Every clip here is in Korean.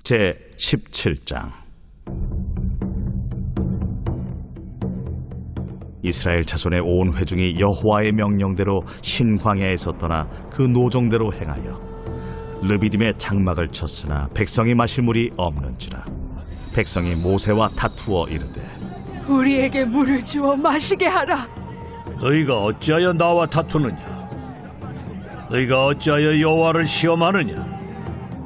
제17장. 이스라엘 자손의 온 회중이 여호와의 명령대로 신광야에서 떠나 그 노정대로 행하여 르비딤의 장막을 쳤으나 백성이 마실 물이 없는지라. 백성이 모세와 다투어 이르되 우리에게 물을 주어 마시게 하라. 너희가 어찌하여 나와 다투느냐? 너희가 어찌하여 여호와를 시험하느냐?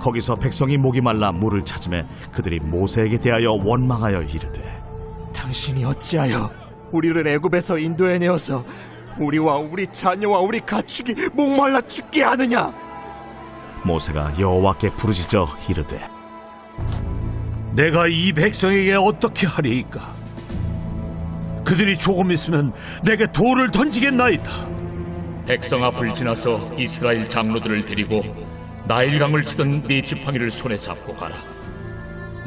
거기서 백성이 목이 말라 물을 찾으매 그들이 모세에게 대하여 원망하여 이르되 당신이 어찌하여 우리를 애굽에서 인도해내어서 우리와 우리 자녀와 우리 가축이 목말라 죽게 하느냐? 모세가 여호와께 부르짖어 이르되 내가 이 백성에게 어떻게 하리이까? 그들이 조금 있으면 내게 돌을 던지겠나이다. 백성 앞을 지나서 이스라엘 장로들을 데리고 나일강을 치던 네 지팡이를 손에 잡고 가라.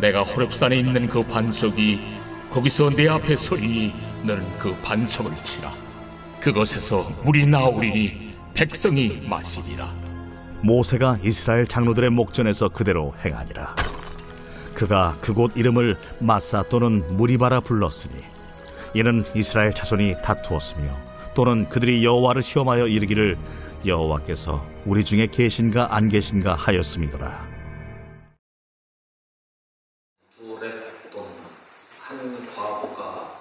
내가 호렙산에 있는 그 반석이 거기서 내 앞에 서리니 너는 그 반석을 치라. 그것에서 물이 나오리니 백성이 마시리라. 모세가 이스라엘 장로들의 목전에서 그대로 행하니라. 그가 그곳 이름을 마사 또는 무리바라 불렀으니 이는 이스라엘 자손이 다투었으며 또는 그들이 여호와를 시험하여 이르기를 여호와께서 우리 중에 계신가 안 계신가 하였음이더라. 두 랩돈 한 과부가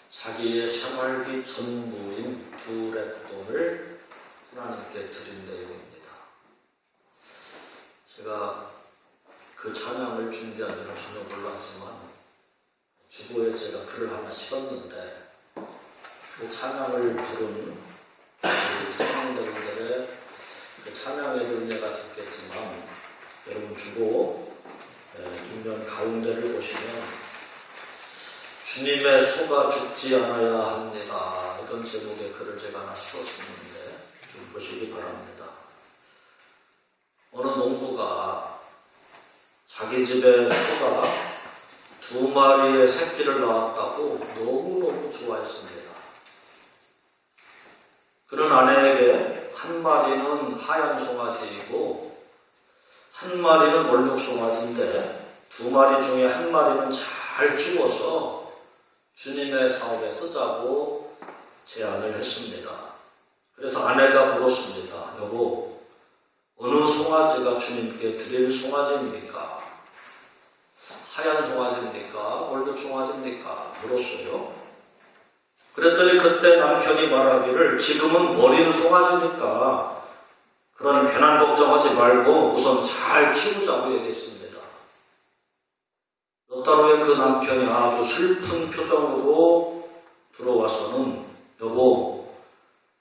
자기의 생활비 전부인 두 랩돈을 하나님께 드린 내용입니다. 제가 그 찬양을 준비하기는 전혀 몰랐지만 주보에 제가 글을 하나 실었는데 그 찬양을 부른 찬양대원들의 그 찬양의 은혜가 됐겠지만 여러분 주보 뒷면 가운데를 보시면 주님의 소가 죽지 않아야 합니다. 이런 제목의 글을 제가 하나 실었었는데 좀 보시기 바랍니다. 어느 농부가 자기 집에 소가 2마리의 새끼를 낳았다고 너무너무 좋아했습니다. 그런 아내에게 한 마리는 하얀 송아지이고 한 마리는 얼룩 송아지인데 2마리 중에 한 마리는 잘 키워서 주님의 사업에 쓰자고 제안을 했습니다. 그래서 아내가 물었습니다. 여보, 어느 송아지가 주님께 드릴 송아지입니까? 하얀 송아지입니까? 얼룩 송아지입니까? 물었어요. 그랬더니 그때 남편이 말하기를 지금은 어린 송아지니까 그런 괜한 걱정하지 말고 우선 잘 키우자고 얘기했습니다. 몇 달 후에 그 남편이 아주 슬픈 표정으로 들어와서는 여보,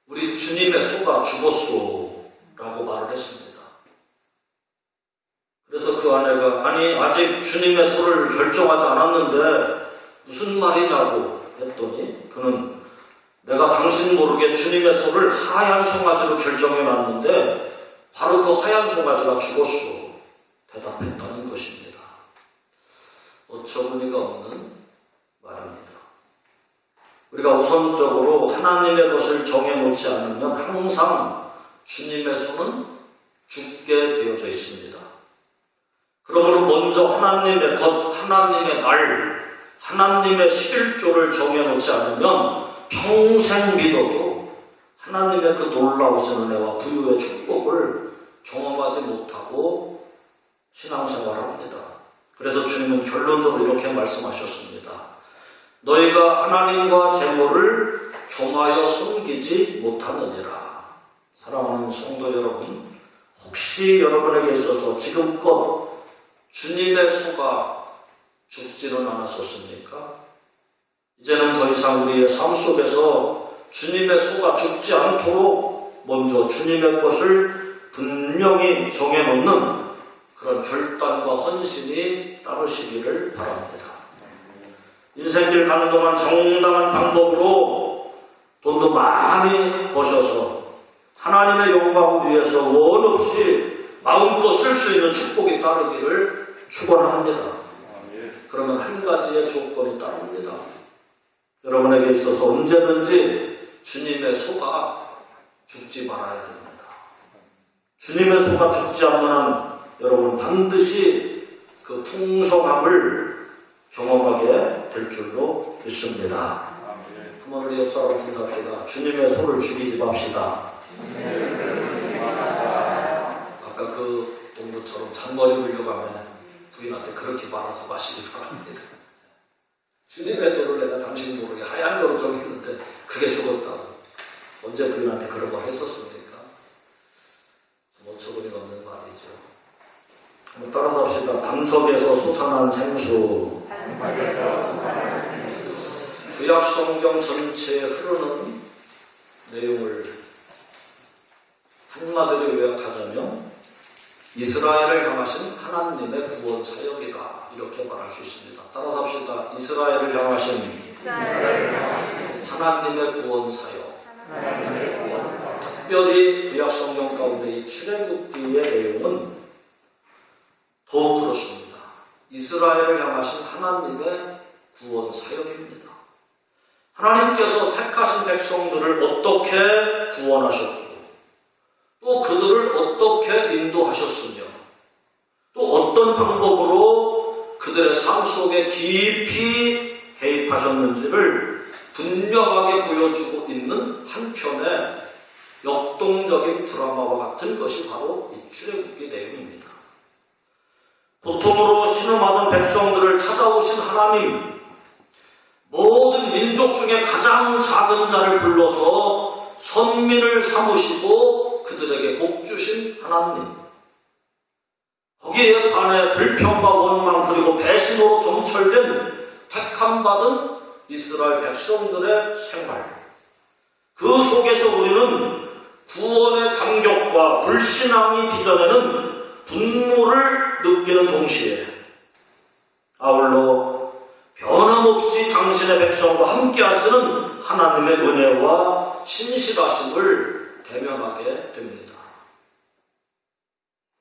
우리 주님의 소가 죽었소 라고 말을 했습니다. 그래서 그 아내가 아니 아직 주님의 소를 결정하지 않았는데 무슨 말이냐고 했더니 그는 내가 당신 모르게 주님의 소를 하얀 송아지로 결정해놨는데 바로 그 하얀 송아지가 죽었소 대답했다는 것입니다. 어처구니가 없는 말입니다. 우리가 우선적으로 하나님의 것을 정해놓지 않으면 항상 주님의 소는 죽게 되어져 있습니다. 그러므로 먼저 하나님의 것, 하나님의 날, 하나님의 실조를 정해놓지 않으면 평생 믿어도 하나님의 그 놀라우신 은혜와 부유의 축복을 경험하지 못하고 신앙생활을 합니다. 그래서 주님은 결론적으로 이렇게 말씀하셨습니다. 너희가 하나님과 재물을 겸하여 섬기지 못하느니라. 사랑하는 성도 여러분, 혹시 여러분에게 있어서 지금껏 주님의 소가 죽지는 않았었습니까? 이제는 더 이상 우리의 삶 속에서 주님의 소가 죽지 않도록 먼저 주님의 것을 분명히 정해놓는 그런 결단과 헌신이 따르시기를 바랍니다. 인생길 가는 동안 정당한 방법으로 돈도 많이 버셔서 하나님의 영광을 위해서 원 없이 마음껏 쓸 수 있는 축복이 따르기를 축원합니다. 그러면 한 가지의 조건이 따릅니다. 여러분에게 있어서 언제든지 주님의 소가 죽지 말아야 됩니다. 주님의 소가 죽지 않는 한 여러분 반드시 그 풍성함을 경험하게 될 줄로 믿습니다. 한번 우리 옆 사람 인사합시다. 주님의 손을 죽이지 맙시다. 아까 그 동무처럼 잔머리 물려가면 부인한테 그렇게 말하지 마시기 바랍니다. 주님의 손을 내가 당신 모르게 하얀 거로 정했는데 그게 죽었다고. 언제 부인한테 그런 말 했었습니까? 좀 어처구니가 없는 말이죠. 한번 따라서 합시다. 방석에서 솟아난 생수. 구약 성경 전체에 흐르는 내용을 한마디로 요약하자면 이스라엘을 향하신 하나님의 구원 사역이다, 이렇게 말할 수 있습니다. 따라서 합시다. 이스라엘을 향하신 하나님의 구원 사역. 특별히 구약 성경 가운데 이 출애굽기의 내용은 더욱 그렇습니다. 이스라엘을 향하신 하나님의 구원 사역입니다. 하나님께서 택하신 백성들을 어떻게 구원하셨고, 또 그들을 어떻게 인도하셨으며, 또 어떤 방법으로 그들의 삶 속에 깊이 개입하셨는지를 분명하게 보여주고 있는 한편의 역동적인 드라마와 같은 것이 바로 이 출애굽기 내용입니다. 고통으로 신음하던 백성들을 찾아오신 하나님, 모든 민족 중에 가장 작은 자를 불러서 선민을 삼으시고 그들에게 복 주신 하나님, 거기에 반해 불평과 원망 그리고 배신으로 점철된 택함받은 이스라엘 백성들의 생활, 그 속에서 우리는 구원의 감격과 불신앙이 빚어내는 분노를 느끼는 동시에 아울러 변함없이 당신의 백성과 함께 하시는 하나님의 은혜와 신실하심을 대면하게 됩니다.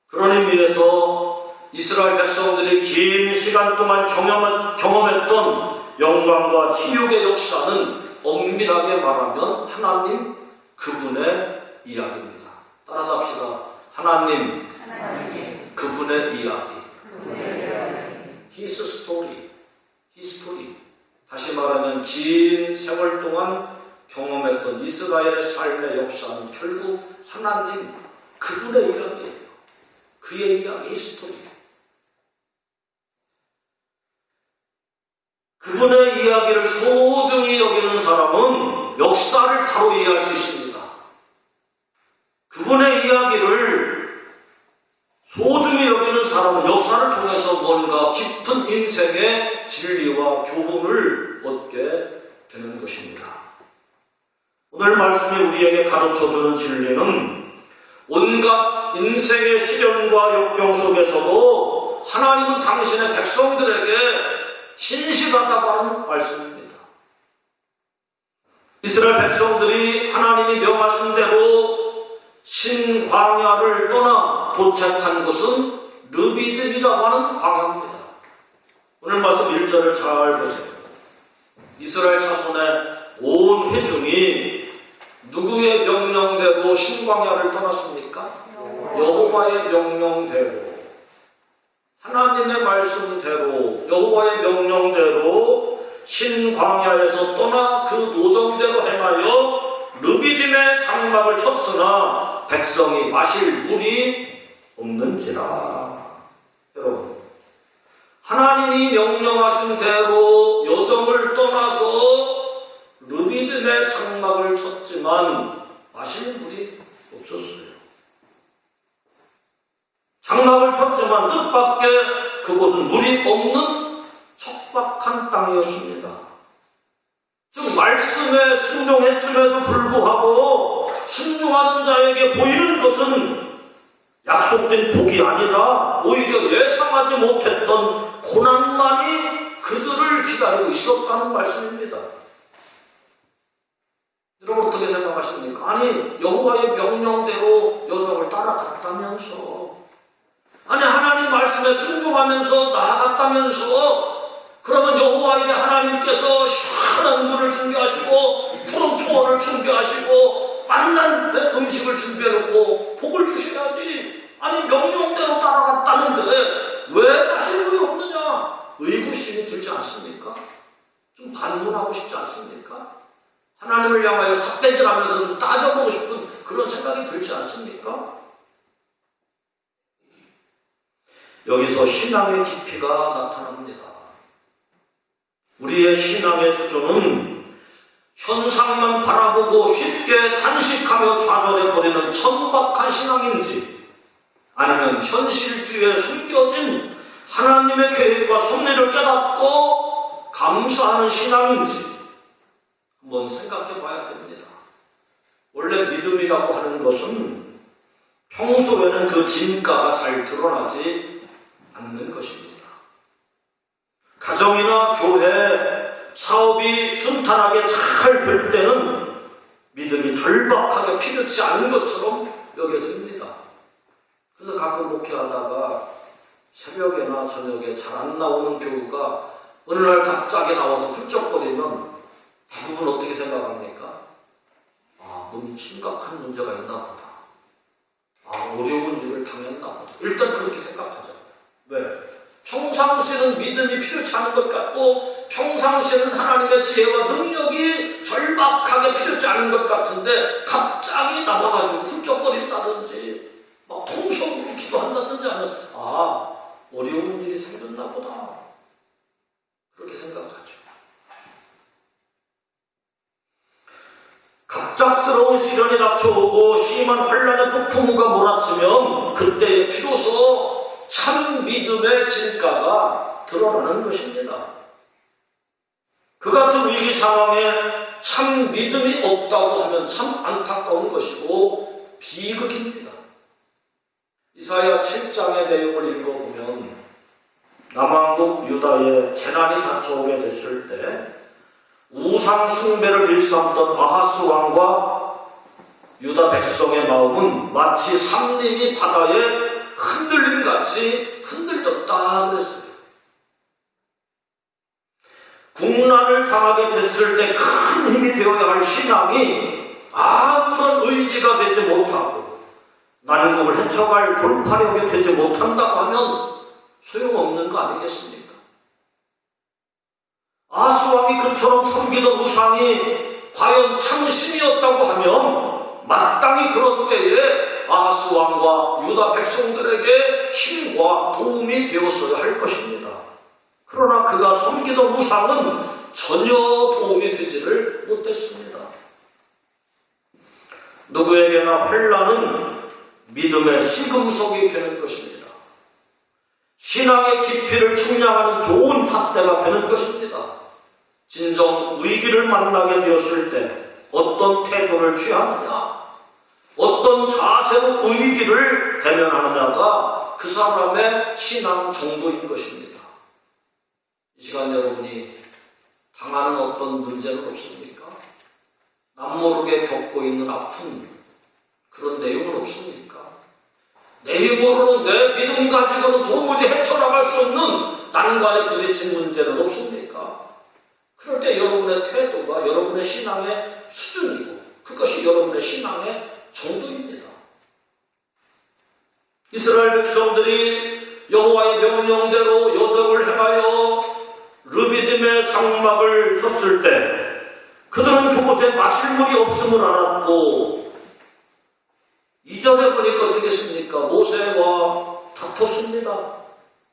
그런 의미에서 이스라엘 백성들이 긴 시간 동안 경험했던 영광과 치욕의 역사는 엄밀하게 말하면 하나님 그분의 이야기입니다. 따라서 합시다. 하나님 그분의 이야기. His story. His story. 다시 말하면 긴 세월 동안 경험했던 이스라엘의 삶의 역사는 결국 하나님 그분의 이야기예요. 그의 이야기, 스토리. 그분의 이야기를 소중히 여기는 사람은 역사를 바로 이해할 수 있습니다. 그분의 이야기를 소중히 여기는 사람은 역사를 통해서 뭔가 깊은 인생의 진리와 교훈을 얻게 되는 것입니다. 오늘 말씀이 우리에게 가르쳐주는 진리는 온갖 인생의 시련과 역경 속에서도 하나님은 당신의 백성들에게 신실하다고 하는 말씀입니다. 이스라엘 백성들이 하나님이 명하신 대로 신광야를 떠나 도착한 곳은 르비딤이라고 하는 광야입니다. 오늘 말씀 1절을 잘 보세요. 이스라엘 자손의 온 회중이 누구의 명령대로 신광야를 떠났습니까? 여호와의 명령대로, 하나님의 말씀대로, 여호와의 명령대로 신광야에서 떠나 그 노정대로 행하여 르비딤의 장막을 쳤으나 백성이 마실 물이 없는지라. 여러분, 하나님이 명령하신 대로 여정을 떠나서 르비딤의 장막을 쳤지만 마실 물이 없었어요. 장막을 쳤지만 뜻밖의 그곳은 물이 없는 척박한 땅이었습니다. 즉 말씀에 순종했음에도 불구하고 순종하는 자에게 보이는 것은 약속된 복이 아니라 오히려 예상하지 못했던 고난만이 그들을 기다리고 있었다는 말씀입니다. 여러분 어떻게 생각하십니까? 아니 여호와의 명령대로 여정을 따라갔다면서, 아니 하나님 말씀에 순종하면서 나아갔다면서, 그러면 여호와의 하나님께서 시원한 물을 준비하시고 푸른 초원을 준비하시고 맛난 음식을 준비해놓고 복을 주셔야지. 아니 명령대로 따라갔다는데 왜 마실 물이 하나님을 향하여 삿대질하면서 좀 따져보고 싶은 그런 생각이 들지 않습니까? 여기서 신앙의 깊이가 나타납니다. 우리의 신앙의 수준은 현상만 바라보고 쉽게 단식하며 좌절해버리는 천박한 신앙인지, 아니면 현실주의에 숨겨진 하나님의 계획과 섭리를 깨닫고 감사하는 신앙인지 한번 생각해 봐야 됩니다. 원래 믿음이라고 하는 것은 평소에는 그 진가가 잘 드러나지 않는 것입니다. 가정이나 교회, 사업이 순탄하게 잘 될 때는 믿음이 절박하게 피르지 않은 것처럼 여겨집니다. 그래서 가끔 목회하다가 새벽이나 저녁에 잘 안 나오는 교우가 어느 날 갑자기 나와서 훌쩍거리면 대부분 어떻게 생각합니까? 너무 심각한 문제가 있나 보다. 어려운 일을 당했나 보다. 일단 그렇게 생각하죠. 왜? 평상시에는 믿음이 필요치 않은 것 같고 평상시에는 하나님의 지혜와 능력이 절박하게 필요치 않은 것 같은데 갑자기 나와가지고 훌쩍거린다든지 막 통성으로 기도한다든지 하면 어려운 일이 생겼나 보다. 그렇게 생각하죠. 갑작스러운 시련이 닥쳐오고 심한 환란의 폭풍우가 몰아치면 그때에 비로소 참 믿음의 진가가 드러나는 것입니다. 그 같은 위기 상황에 참 믿음이 없다고 하면 참 안타까운 것이고 비극입니다. 이사야 7장의 내용을 읽어보면 남왕국 유다에 재난이 닥쳐오게 됐을 때 우상 숭배를 일삼던 아하스 왕과 유다 백성의 마음은 마치 삼림이 바다에 흔들림같이 흔들렸다 그랬어요. 국난을 당하게 됐을 때 큰 힘이 되어야 할 신앙이 아무런 의지가 되지 못하고 난국을 헤쳐갈 돌파력이 되지 못한다고 하면 소용없는 거 아니겠습니까? 아하스왕이 그처럼 섬기던 우상이 과연 참신이었다고 하면 마땅히 그런 때에 아하스왕과 유다 백성들에게 힘과 도움이 되었어야 할 것입니다. 그러나 그가 섬기던 우상은 전혀 도움이 되지를 못했습니다. 누구에게나 환난은 믿음의 시금석이 되는 것입니다. 신앙의 깊이를 측량하는 좋은 잣대가 되는 것입니다. 진정 위기를 만나게 되었을 때 어떤 태도를 취하느냐, 어떤 자세로 위기를 대면하느냐가 그 사람의 신앙 정도인 것입니다. 이 시간 여러분이 당하는 어떤 문제는 없습니까? 남모르게 겪고 있는 아픔, 그런 내용은 없습니까? 내 힘으로는 내 믿음 가지고는 도무지 헤쳐나갈 수 없는 난관에 부딪힌 문제는 없습니까? 그럴 때 여러분의 태도가 여러분의 신앙의 수준이고 그것이 여러분의 신앙의 정도입니다. 이스라엘 백성들이 여호와의 명령대로 여정을 행하여 르비딤의 장막을 쳤을 때 그들은 그곳에 마실 물이 없음을 알았고 2절에 보니까 어떻게 했습니까? 모세와 다퉜습니다.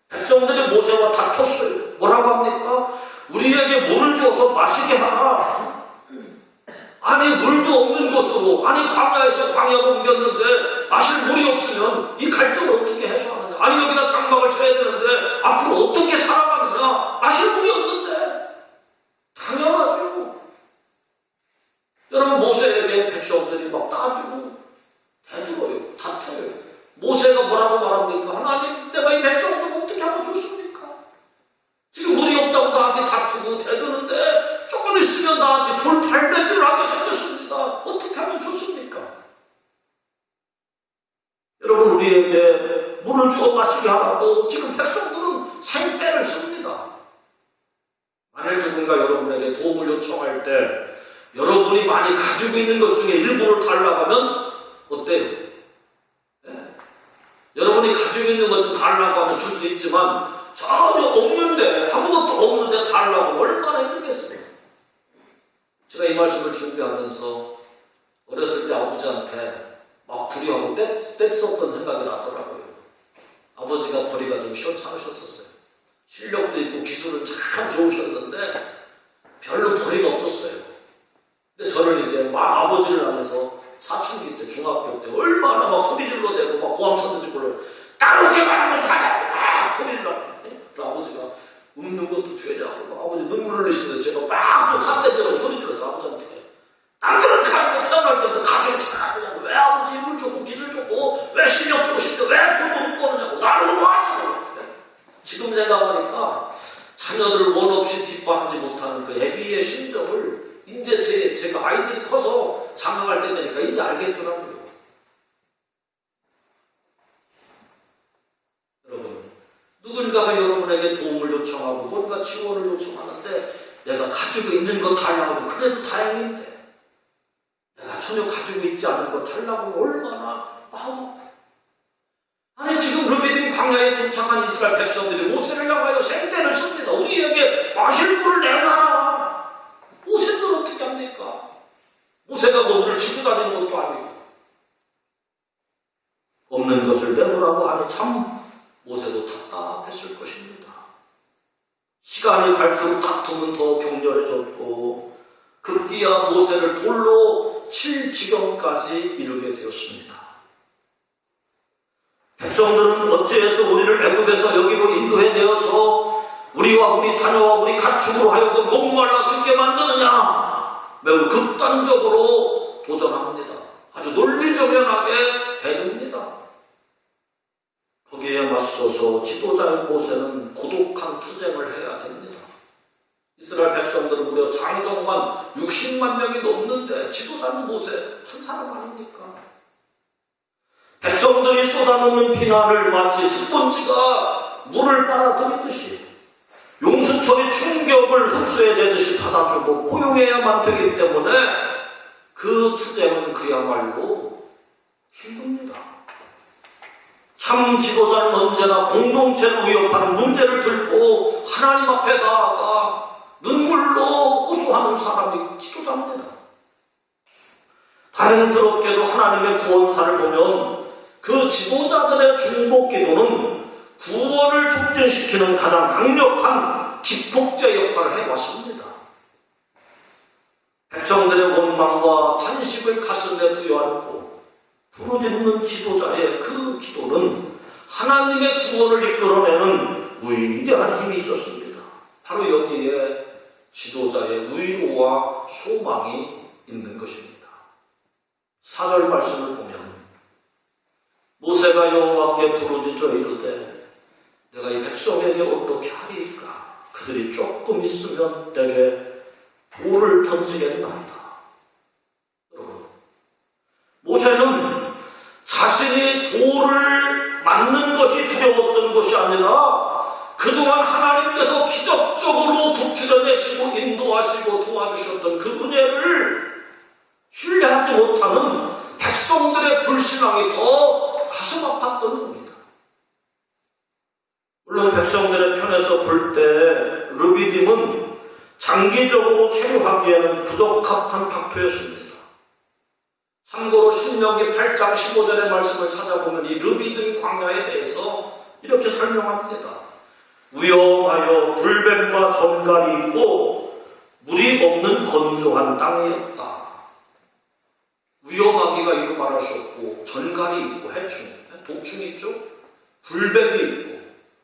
백성들이 모세와 다퉜어요. 뭐라고 합니까? 우리에게 물을 줘서 마시게 하라. 아니 물도 없는 곳으로, 아니 광야에서 광야로 옮겼는데 마실 물이 없으면 이 갈증을 어떻게 해소하느냐. 아니 여기다 장막을 쳐야 되는데 앞으로 어떻게 살아가느냐. 마실 물이 없는데 당연하죠. 여러분 모세에게 백성들이 막 따지고 대들어요. 다퉈요. 모세가 뭐라고 말합니까? 하나님 내가 이 백성들 어떻게 하면 좋습니까? 지금 물이 없다고 나한테 다투고 대드는데 조금 있으면 나한테 돌팔매질을 하게 생겼습니다. 어떻게 하면 좋습니까? 여러분 우리에게 물을 주어 마시게 하라고 지금 백성들은 생떼를 씁니다. 만일 누군가 여러분에게 도움을 요청할 때 여러분이 많이 가지고 있는 것 중에 일부를 달라고 하면 어때요? 네? 여러분이 가지고 있는 것 좀 달라고 하면 줄 수 있지만 전혀 없는데 아무것도 없는데 달라고 얼마나 힘들겠어요. 제가 이 말씀을 준비하면서 어렸을 때 아버지한테 막 불의하고 떼썼던 생각이 나더라고요. 아버지가 벌이가 좀 시원찮으셨었어요. 실력도 있고 기술은 참 좋으셨는데 별로 벌이가 없었어요. 근데 저는 이제 막 아버지를 하면서 사춘기 때, 중학교 때 얼마나 막 소리 질러대고 막 고함 쳤는지 몰라요. 까놓게 말하면 다냐! 막 소리를 하는데 그 아버지가 웃는 것도 죄냐고 막 아버지 눈물을 흘리시는데 제가 막또 삿대질하고 소리 질렀어 아버지한테. 남들은 가는 거 태어날 때부터 가족을 잘안 되냐고. 왜 아버지 힘을 줬고 기술 줬고 왜 실력 주고 싶대 왜 돈도 못 버느냐고 나를 뭐 하냐고. 지금 생각하니까 자녀들을 원 없이 기뻐하지 못하는 그 애비의 심정을 이제 제가 아이들이 커서 장가갈 때 되니까 이제 알겠더라고요. 여러분, 누군가가 여러분에게 도움을 요청하고 뭔가 지원을 요청하는데 내가 가지고 있는 거 달라고 그래도 다행인데 내가 전혀 가지고 있지 않은 거 달라고 얼마나 마음 아파. 아니 지금 르비딤 광야에 도착한 이스라엘 백성들이 모세를 향하여 생대를 씁니다. 우리에게 마실 물을 내놔라. 모세들 어떻게 합니까? 모세가 모두를 지고 다니는 것도 아니고 없는 것을 내놓으라고 하니 참 모세도 답답했을 것입니다. 시간이 갈수록 다툼은 더 격렬해졌고 급기야 모세를 돌로 칠 지경까지 이르게 되었습니다. 백성들은 어찌해서 우리를 애굽에서 여기로 인도해내어서 우리와 우리 자녀와 우리 가축으로 하여금 목말라 죽게 만드느냐 매우 극단적으로 도전합니다. 아주 논리정연하게 대듭니다. 거기에 맞서서 지도자인 모세는 고독한 투쟁을 해야 됩니다. 이스라엘 백성들은 무려 장정만 60만 명이 넘는데 지도자는 모세 한 사람 아닙니까? 백성들이 쏟아놓는 비난을 마치 스펀지가 물을 빨아들이듯이 용수철이 충격을 흡수해내듯이 받아주고 포용해야만 되기 때문에 그 투쟁은 그야말로 힘듭니다. 참 지도자는 언제나 공동체를 위협하는 문제를 들고 하나님 앞에 나아가 눈물로 호소하는 사람이 지도자입니다. 다행스럽게도 하나님의 구원사를 보면 그 지도자들의 중복 기도는 구원을 촉진시키는 가장 강력한 기폭제 역할을 해왔습니다. 백성들의 원망과 탄식을 가슴에 부여안고 부르짖는 지도자의 그 기도는 하나님의 구원을 이끌어내는 위대한 힘이 있었습니다. 바로 여기에 지도자의 위로와 소망이 있는 것입니다. 4절 말씀을 보면 모세가 여호와께 부르짖어 이르되 내가 이 백성에게 어떻게 하리이까? 그들이 조금 있으면 내게 돌을 던지겠나이다. 여러분, 모세는 자신이 돌을 맞는 것이 두려웠던 것이 아니라 그동안 하나님께서 기적적으로 구출해내시고 인도하시고 도와주셨던 그 은혜를 신뢰하지 못하는 백성들의 불신앙이 더 가슴 아팠던 겁니다. 물론 백성들의 편에서 볼 때 르비딤은 장기적으로 체류하기에는 부적합한 박토였습니다. 참고로 신명기 8장 15절의 말씀을 찾아보면 이 르비딤 광야에 대해서 이렇게 설명합니다. 위험하여 불뱀과 전갈이 있고 물이 없는 건조한 땅이었다. 위험하기가 이루 말할 수 없고 전갈이 있고 해충, 독충이 있죠. 불뱀이 있고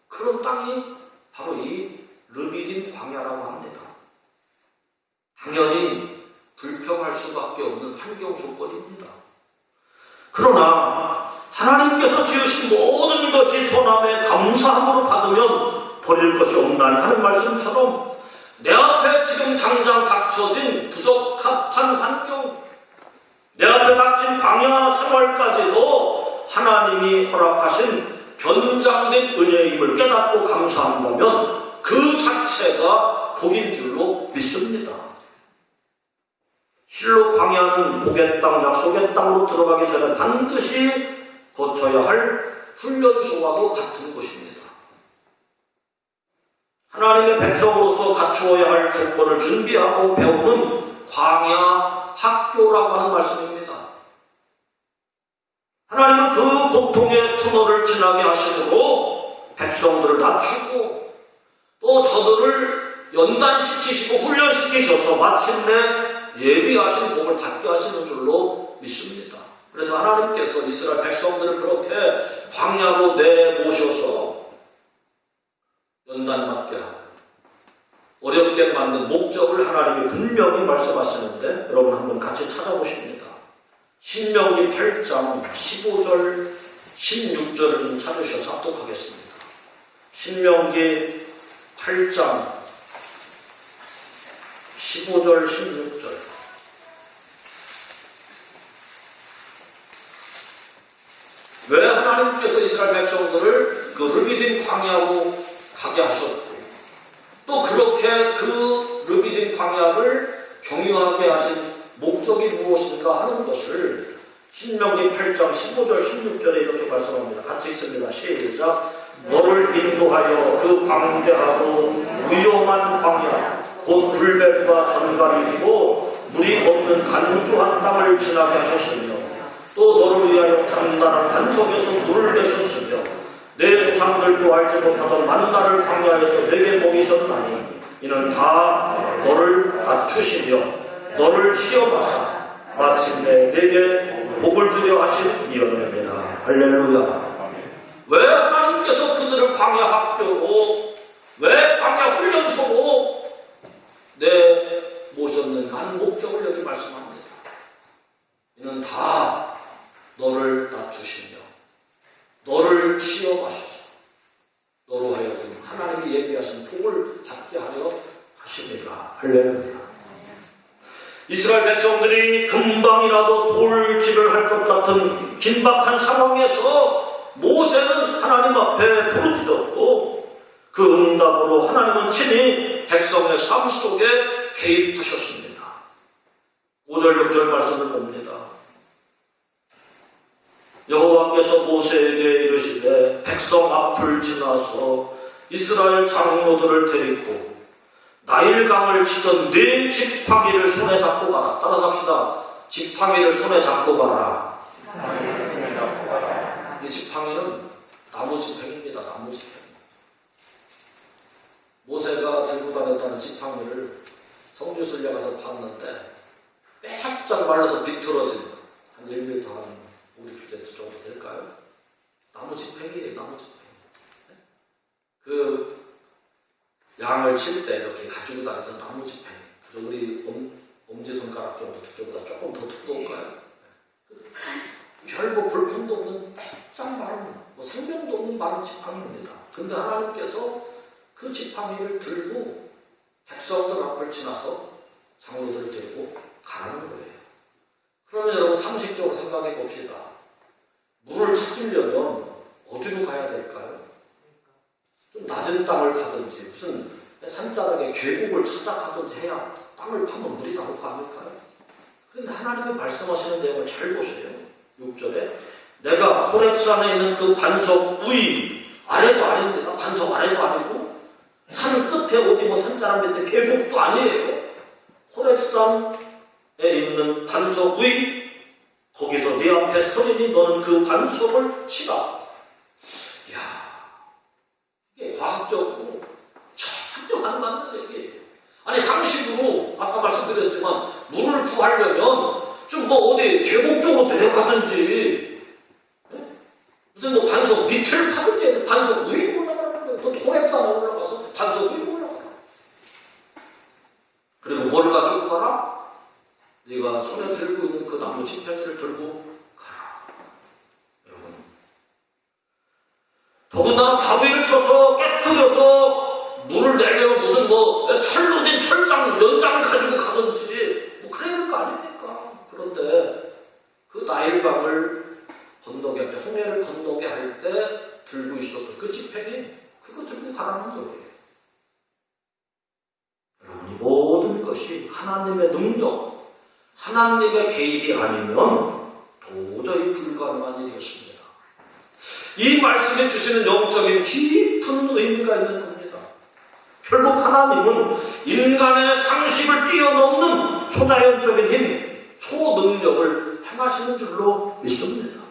그런 땅이 바로 이 르비딤 광야라고 합니다. 당연히 불평할 수밖에 없는 환경 조건입니다. 그러나 하나님께서 지으신 모든 것이 손안에 감사함으로 받으면 버릴 것이 없나니 하는 말씀처럼 내 앞에 지금 당장 닥쳐진 부적합한 환경, 내 앞에 닥친 광야 생활까지도 하나님이 허락하신 변장된 은혜임을 깨닫고 감사한다면 그 자체가 복인 줄로 믿습니다. 실로 광야는 복의 땅, 약속의 땅으로 들어가기 전에 반드시 거쳐야 할 훈련소와도 같은 곳입니다. 하나님의 백성으로서 갖추어야 할 조건을 준비하고 배우는 광야 학교라고 하는 말씀입니다. 하나님은 그 고통의 터널을 지나게 하심으로 백성들을 낮추고 또 저들을 연단시키시고 훈련시키셔서 마침내 예비하신 복을 받게 하시는 줄로 믿습니다. 그래서 하나님께서 이스라엘 백성들을 그렇게 광야로 내모셔서 연단받게 하고 어렵게 만든 목적을 하나님이 분명히 말씀하시는데 여러분 한번 같이 찾아보십니다. 신명기 8장 15절 16절을 좀 찾으셔서 합독하겠습니다. 신명기 8장 15절 16절 왜 하나님께서 이스라엘 백성들을 그 르비딤 광야로 가게 하셨고 또 그렇게 그 르비딤 광야를 경유하게 하신 목적이 무엇인가 하는 것을 신명기 8장 15절 16절에 이렇게 말씀합니다. 같이 읽습니다. 시작. 너를 인도하여 그 광대하고 위험한 광야 곧 불뱀과 전갈이고 물이 없는 간주한 땅을 지나게 하셨으며 또 너를 위하여 단단한 반석에서 물을 내셨으며 내 조상들도 알지 못하던 만나를 광야에서 내게 먹이셨나니 이는 다 너를 낮추시며 너를 시험하사 마침내 내게 복을 주려 하신 이언입니다. 할렐루야. 왜 하나님께서 그들을 광야 학교로 왜 광야 훈련소로 모셨는가 하는 목적을 여기 말씀합니다. 이는 다 너를 낮추시며 너를 시험하셔서 너로 하여금 하나님이 예비하신 복을 받게 하려 하십니다. 할렐루야. 이스라엘 백성들이 금방이라도 돌질을 할 것 같은 긴박한 상황에서 모세는 하나님 앞에 부르짖었고 그 응답으로 하나님은 친히 백성의 삶 속에 개입하셨습니다. 5절 6절 말씀을 봅니다. 여호와께서 모세에게 이르시되 백성 앞을 지나서 이스라엘 장로들을 데리고 나일강을 치던 네 지팡이를 손에 잡고 가라. 따라서 합시다. 지팡이를 손에 잡고 가라. 이 지팡이는 나무 지팡이입니다. 나무 지팡이. 모세가 들고 다녔다는 지팡이를 성주순례 가서 봤는데 빼짝 말라서 비틀어진 한 1m 한 5~6cm 정도 될까요? 나무 지팡이에요. 나무 지팡이. 그 양을 칠 때 이렇게 가지고 다니던 나무 지팡이. 그래서 우리 엄지손가락 정도 두께보다 조금 더 두꺼울까요? 별거 불품도 없는 빼짝 마른 생명도 없는 마른 지팡이입니다. 그런데 하나님께서 그 지팡이를 들고 백성들 앞을 지나서 장로들을 데리고 가라는 거예요. 그러면 여러분 상식적으로 생각해 봅시다. 물을 찾으려면 어디로 가야 될까요? 좀 낮은 땅을 가든지 무슨 산자락에 계곡을 찾아가든지 해야 땅을 파면 물이 나올 거 아닐까요? 그런데 하나님이 말씀하시는 내용을 잘 보세요. 6절에 내가 호렙산에 있는 그 반석 위 아래도 아닙니다. 반석 아래도 아니고 산 끝에 어디 뭐 산자락 밑에 계곡도 아니에요. 호렙산에 있는 반석 위 거기서 네 앞에 서리니 너는 그 반석을 치라. 이야, 이게 과학적으로 전혀 안 맞는 얘기예요. 아니 상식으로 아까 말씀드렸지만 물을 구하려면 좀 뭐 어디 계곡 쪽으로 내려가든지 무슨 뭐 반석 밑을 파든지 반석 위로 올라가는 거예요. 또 호렙산에 올라가서 반석 위로 올라가라. 그리고 뭘 가지고 가라? 네가 손에 들고 있는 그 나무 지팡이를 들고 가라. 여러분, 더군다나 바위를 쳐서 깨뜨려서 물을 내려 무슨 뭐 철로 된 철장 연장을 가지고 가든지 뭐 그래야 될 거 아닙니까? 그런데 그 나일강을 건너게 할 때, 홍해를 건너게 할 때 들고 있었던 그 지팡이 그거 들고 가라는 거예요. 여러분, 이 모든 것이 하나님의 능력, 하나님의 개입이 아니면 도저히 불가능한 일이었습니다. 이 말씀에 주시는 영적인 깊은 의미가 있는 겁니다. 결국 하나님은 인간의 상식을 뛰어넘는 초자연적인 힘, 초능력을 행하시는 줄로 믿습니다.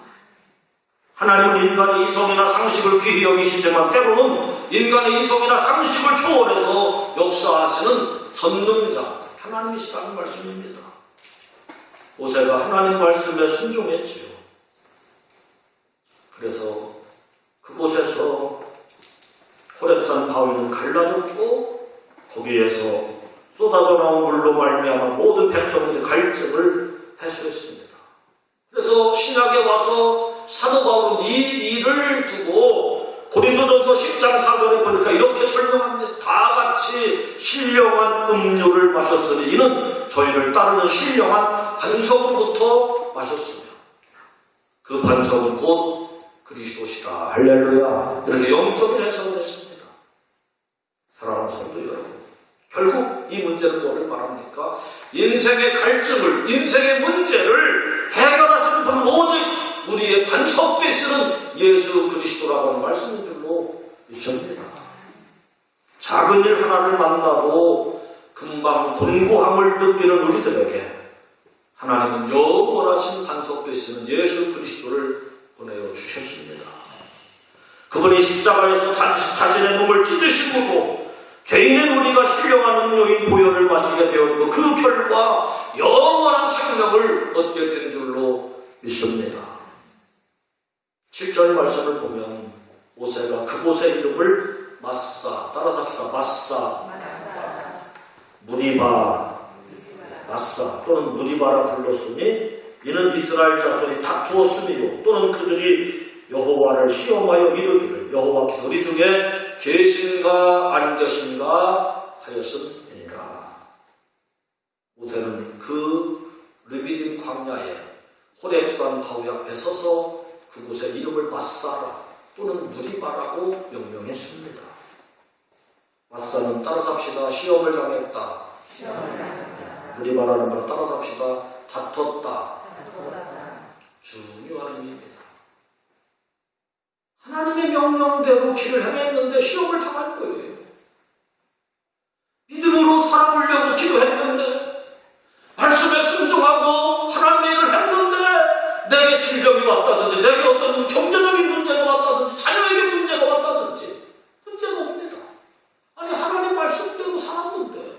하나님은 인간의 이성이나 상식을 귀히 여기시지만 때로는 인간의 이성이나 상식을 초월해서 역사하시는 전능자 하나님이시라는 말씀입니다. 모세가 하나님 말씀에 순종했지요. 그래서 그곳에서 호렙산 바위는 갈라졌고 거기에서 쏟아져 나온 물로 말미암아 모든 백성들의 갈증을 해소했습니다. 그래서 신약에 와서 사도 바울은 이 일을 두고 고린도전서 10장 4절에 보니까 이렇게 설명합니다. 다 같이 신령한 음료를 마셨으니 이는 저희를 따르는 신령한 반석으로부터 마셨으며 그 반석은 곧 그리스도시라. 할렐루야. 이렇게 영적인 해석을 했습니다. 사랑하는 성도 여러분, 결국 이 문제는 뭐를 말합니까? 인생의 갈증을, 인생의 문제를 해결하시는 분은 오직 우리의 반석 되시는 예수 그리스도라고 하는 말씀인 줄로 믿습니다. 작은 일 하나를 만나도 금방 곤고함을 느끼는 우리들에게 하나님은 영원하신 반석 되시는 예수 그리스도를 보내어 주셨습니다. 그분이 십자가에서 자신의 몸을 찢으심으로 죄인은 우리가 신령한 음료인 보혈을 마시게 되었고 그 결과 영원한 생명을 얻게 된 줄로 믿습니다. 7절 말씀을 보면 모세가 그곳의 이름을 마사, 따라잡시다. 마사, 무리바, 마사 또는 무리바라 불렀으니 이는 이스라엘 자손이 다투었으며 또는 그들이 여호와를 시험하여 이르기를 여호와께서 우리 중에 계신가 안 계신가 하였음이니라. 모세는 그 르비딤 광야에 호렙산 바위 앞에 서서 그곳의 이름을 마사라 또는 무리바라고 명명했습니다. 마사는 따라잡시다. 시험을 당했다. 무리바라는 말 따라잡시다. 다퉜다. 중요한 의미입니다. 하나님의 명령대로 길을 행했는데 시험을 당할 거예요. 믿음으로 살아보려고 기도했는데 말씀에 순종하고 하나님의 일을 했는데 내게 질병이 왔다든지 내게 어떤 경제적인 문제가 왔다든지 자녀에게 문제가 왔다든지 문제가 옵니다. 아니 하나님 말씀대로 살았는데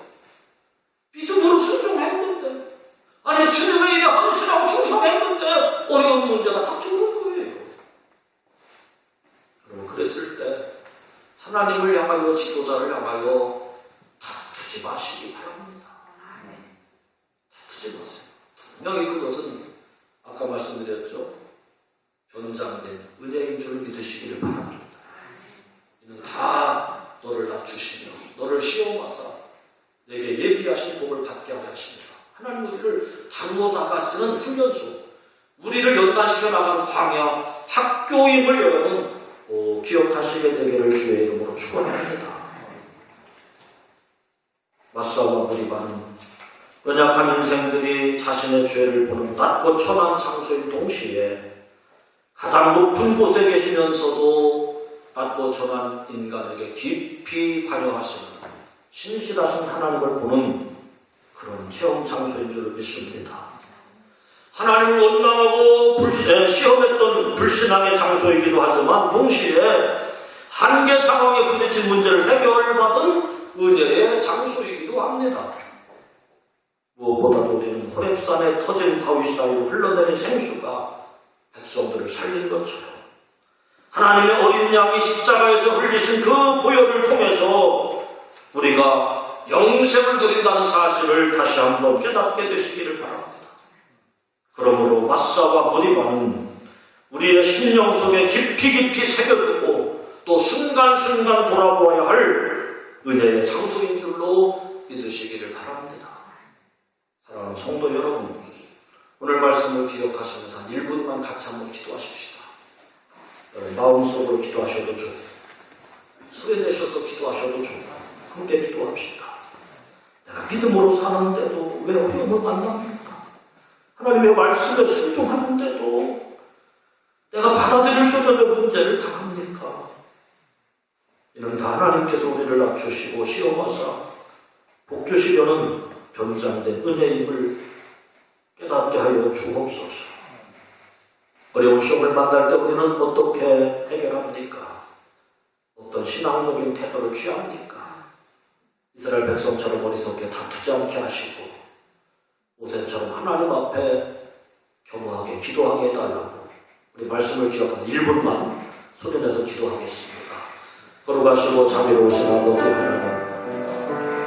믿음으로 순종했는데 아니 주님의 일에 헌신하고 충성했는데 어려운 문제가 닥쳐오는 거예요. 여러분 그랬을 때 하나님을 향하여 지도자를 향하여 다투지 마시기 바랍니다. 다투지 마세요. 분명히 그것은 아까 말씀드렸죠. 변장된 은혜인 줄 믿으시기를 바랍니다. 이는 다 너를 낮추시며 너를 시험하사 내게 예비하신 복을 받게 하게 하십니다. 하나님 우리를 다루어 나가시는 훈련소, 우리를 연단시켜 나가는 광야, 학교임을 여러분 기억하시게 되기를 주의 이름으로 축원합니다. 마사와 무리바는 연약한 인생들이 자신의 죄를 보는 낮고 천한 장소인 동시에 가장 높은 곳에 계시면서도 낮고 천한 인간에게 깊이 관여하시는 신실하신 하나님을 보는 그런 체험 장소인 줄 믿습니다. 하나님을 원망하고 시험했던 불신앙의 장소이기도 하지만 동시에 한계 상황에 부딪힌 문제를 해결받은 은혜의 장소이기도 합니다. 무엇보다도 우리는 호렙산에 터진 바위 사이로 흘러내린 생수가 백성들을 살린 것처럼 하나님의 어린 양이 십자가에서 흘리신 그 보혈을 통해서 우리가 영생을 누린다는 사실을 다시 한번 깨닫게 되시기를 바랍니다. 그러므로 마사와 무리바는 우리의 심령 속에 깊이 새겨두고 또 순간순간 돌아보아야 할 은혜의 장소인 줄로 믿으시기를 바랍니다. 사랑하는 성도 여러분, 오늘 말씀을 기억하시면서 한 1분만 같이 한번 기도하십시다. 여러분 마음속으로 기도하셔도 좋고 소리 내셔서 기도하셔도 좋고 함께 기도합시다. 내가 믿음으로 사는데도 왜 어려움을 만납니까? 하나님의 말씀에 순종하는데도 내가 받아들일 수 없는 문제를 당합니까? 이는 다 하나님께서 우리를 낮추시고 시험하사 복 주시려는 변장된 은혜임을 깨닫게 하여 주옵소서. 어려운 시험을 만날 때 우리는 어떻게 해결합니까? 어떤 신앙적인 태도를 취합니까? 이스라엘 백성처럼 어리석게 다투지 않게 하시고 모세처럼 하나님 앞에 겸허하게 기도하게 해달라고 우리 말씀을 기억하는 1분만 소리내서 기도하겠습니다. 거룩하시고 자비로우신 아버지 하나님,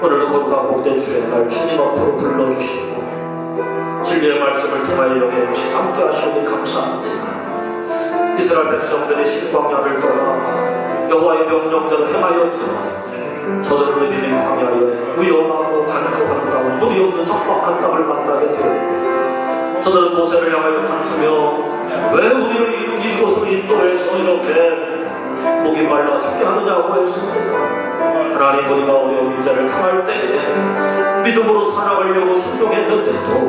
오늘도 거룩한 복된 주의 날 주님 앞으로 불러주시고 진리의 말씀을 통하여 여기 함께 하시니 감사합니다. 이스라엘 백성들이 신광야를 떠나 여호와의 명령대로 행하였지만 저들은 의미는 광야에 위험하고 간초한 땅, 물이 없는 척박한 땅을 만나게 되었고 저들은 모세를 향하여 다투며 왜 우리를 이곳을 인도해서 이렇게 목이 말라 죽게 하느냐고 했습니다. 하나님, 우리가 어려운 문제를 당할 때에 믿음으로 살아가려고 순종했는데도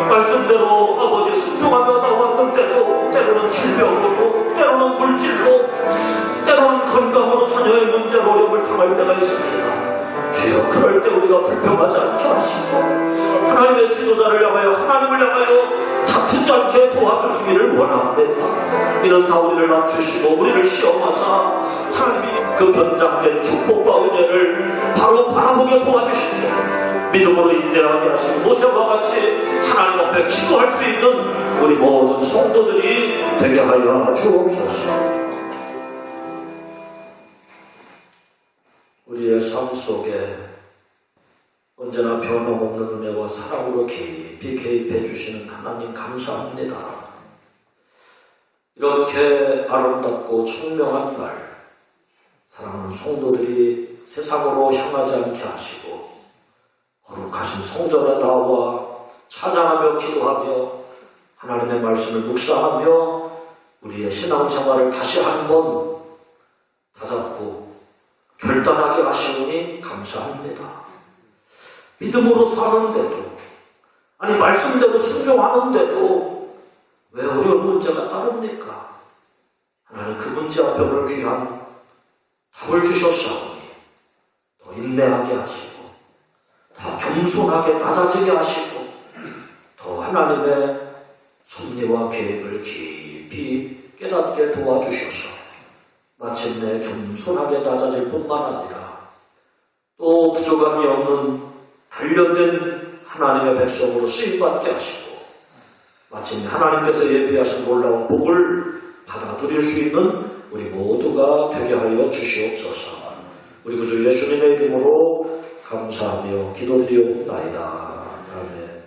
말씀대로 아버지 순종하며 나왔던 때도 때로는 질병으로, 때로는 물질로, 때로는 건강으로 자녀의 문제로 어려움을 당할 때가 있습니다. 주여, 그럴 때 우리가 불평하지 않게 하시고 하나님의 지도자를 향하여, 하나님을 향하여 다투지 않게 도와주시기를 원합니다. 이런 다 우리를 낮추시고 우리를 시험하사 하나님이 그 변장된 축복과 은혜를 바로 바라보게 도와주시고 믿음으로 인내하게 하시고 모세와 같이 하나님 앞에 기도할 수 있는 우리 모든 성도들이 되게 하여 주옵소서. 우리의 삶 속에 언제나 변함없는 은혜와 사랑으로 깊이 개입해 주시는 하나님 감사합니다. 이렇게 아름답고 청명한 날, 사랑하는 성도들이 세상으로 향하지 않게 하시고 거룩하신 성전에 나와 찬양하며 기도하며 하나님의 말씀을 묵상하며 우리의 신앙생활을 다시 한번 다잡고 결단하게 하시니 감사합니다. 믿음으로 사는데도, 아니 말씀대로 순종하는데도 왜 어려운 문제가 따릅니까? 하나님, 그 문제 앞에 오늘 귀한 답을 주셨사오니 더 인내하게 하시고 더 겸손하게 낮아지게 하시고 더 하나님의 섭리와 계획을 깊이 깨닫게 도와주셔서 마침내 겸손하게 낮아질 뿐만 아니라 또 부족함이 없는 단련된 하나님의 백성으로 쓰임받게 하시고 마침내 하나님께서 예비하신 놀라운 복을 받아들일 수 있는 우리 모두가 되게 하여 주시옵소서. 우리 구주 예수님의 이름으로 감사하며 기도드리옵나이다. 아멘.